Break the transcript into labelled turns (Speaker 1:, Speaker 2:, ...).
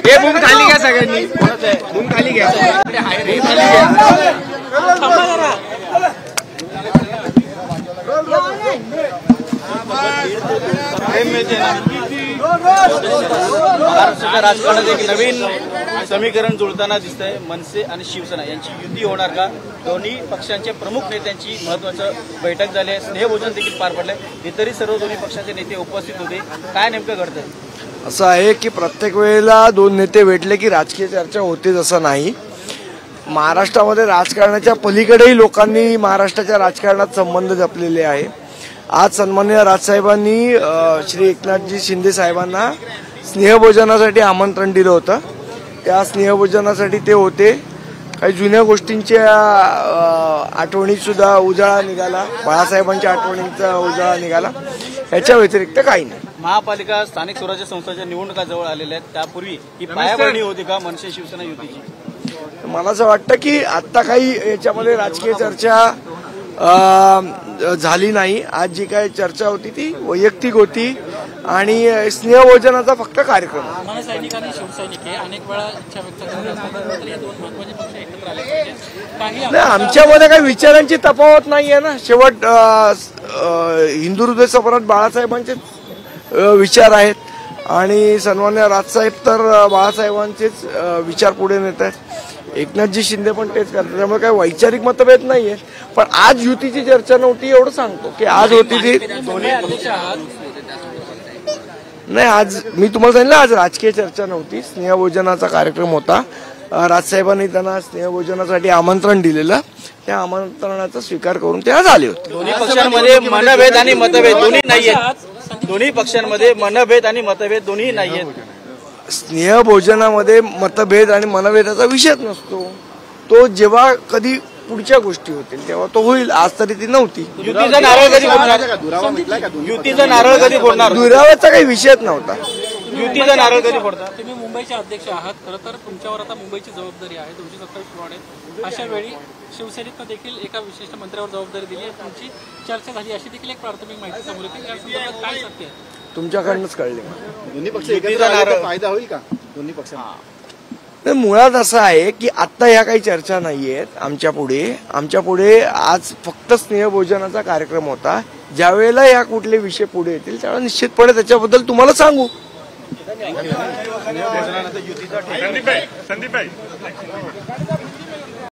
Speaker 1: हे बूम खाली घ्या सगळ्यांनी, बूम खाली घ्या,
Speaker 2: महाराष्ट्राच्या राजकारणात एक नवीन समीकरण जुळताना दिसतंय। मनसे आणि शिवसेना यांची युती होणार का? दोन्ही पक्षांच्या प्रमुख नेत्यांची महत्त्वाचं बैठक झाली आहे, स्नेहभोजन देखील पार पडलंय, इतरही सर्व दोन्ही पक्षाचे नेते उपस्थित होते। काय नेमकं घडतंय?
Speaker 3: असं आहे की प्रत्येक वेळेला दोन नेते भेटले की राजकीय चर्चा होतेच असं नाही। महाराष्ट्रामध्ये राजकारणाच्या पलीकडेही लोकांनी महाराष्ट्राच्या राजकारणात संबंध जपलेले आहे। आज सन्माननीय राजसाहेबांनी श्री एकनाथजी शिंदे साहेबांना स्नेहभोजनासाठी आमंत्रण दिलं होतं। त्या स्नेहभोजनासाठी ते होते। काही जुन्या गोष्टींच्या आठवणीत सुद्धा उजाळा निघाला, बाळासाहेबांच्या आठवणींचा उजाळा निघाला, याच्या व्यतिरिक्त काही नाही।
Speaker 2: महापालिका स्थानिक स्वराज्य संस्थांच्या निवडणुका जवळ आलेल्या आहेत, त्यापूर्वी ही पायाभरणी होती का मनसे शिवसेना युतीची?
Speaker 3: मला असं वाटतं की आत्ता काही याच्यामध्ये राजकीय चर्चा झाली नाही। आज जी काही चर्चा होती ती वैयक्तिक होती आणि स्नेहभोजनाचा फक्त कार्यक्रम।
Speaker 4: मनसैनिक आणि शिवसैनिक अनेक वेळा इच्छा व्यक्त करतात या दोन महत्त्वाचे पक्ष एकत्र आले पाहिजे।
Speaker 3: नाही, आमच्यामध्ये काही विचारांची तफावत नाहीये ना। शेवट हिंदू हृदय सम्राट बाळासाहेबांचे विचार आहेत आणि सन्मान्य राजसाहेब तर बाळासाहेबांचेच विचार पुढे नेत आहेत। एकनाथजी शिंदे पण तेच करतात, त्यामुळे काही वैचारिक मतभेद नाहीये। पण आज युतीची चर्चा नव्हती एवढं सांगतो की आज होती ती नाही। आज मी तुम्हाला सांगितलं आज राजकीय चर्चा नव्हती, स्नेहभोजनाचा कार्यक्रम होता। राजसाहेबांनी त्यांना स्नेहभोजनासाठी आमंत्रण दिलेलं, त्या आमंत्रणाचा स्वीकार करून ते आज आले होते।
Speaker 2: दोन्ही पक्षांमध्ये मनभेद आणि मतभेद दोन्ही नाहीयेत, दोन्ही पक्षांमध्ये मनभेद आणि मतभेद दोन्ही नाहीयेत।
Speaker 3: स्नेहभोजनामध्ये मतभेद आणि मनभेदाचा विषयच नसतो, तो जेव्हा कधी पुढच्या गोष्टी होतील तेव्हा तो होईल। आज तरी ती नव्हती।
Speaker 2: युतीचा नारळ कधी फोडणार? युतीचा नारळ कधी फोडणार?
Speaker 3: दुराव्याचा काही विषयच नव्हता।
Speaker 2: युतीचा नारळ कधी फोडणार?
Speaker 4: तुम्ही मुंबईचे अध्यक्ष आहात, खरं तर तुमच्यावर आता मुंबईची जबाबदारी आहे, 227 प्रमाणे अशा वेळी शिवसेनेनं देखील एका विशिष्ट मंत्र्यावर जबाबदारी दिली आहे, तुमची चर्चा झाली अशी देखील एक प्राथमिक माहिती समोर येते। या संदर्भात काय सत्य आहे?
Speaker 3: तुमच्याकडनंच कळले।
Speaker 1: दोन्ही पक्ष एकत्र आले तर फायदा होईल का दोन्ही पक्षांना?
Speaker 3: मुळात असं आहे की आत्ता ह्या काही चर्चा नाहीयेत आमच्या पुढे आज फक्त स्नेहभोजनाचा कार्यक्रम होता। ज्या वेळेला या कुठले विषय पुढे येतील त्यावेळेला निश्चितपणे त्याच्याबद्दल तुम्हाला सांगू।
Speaker 1: संदीप भाई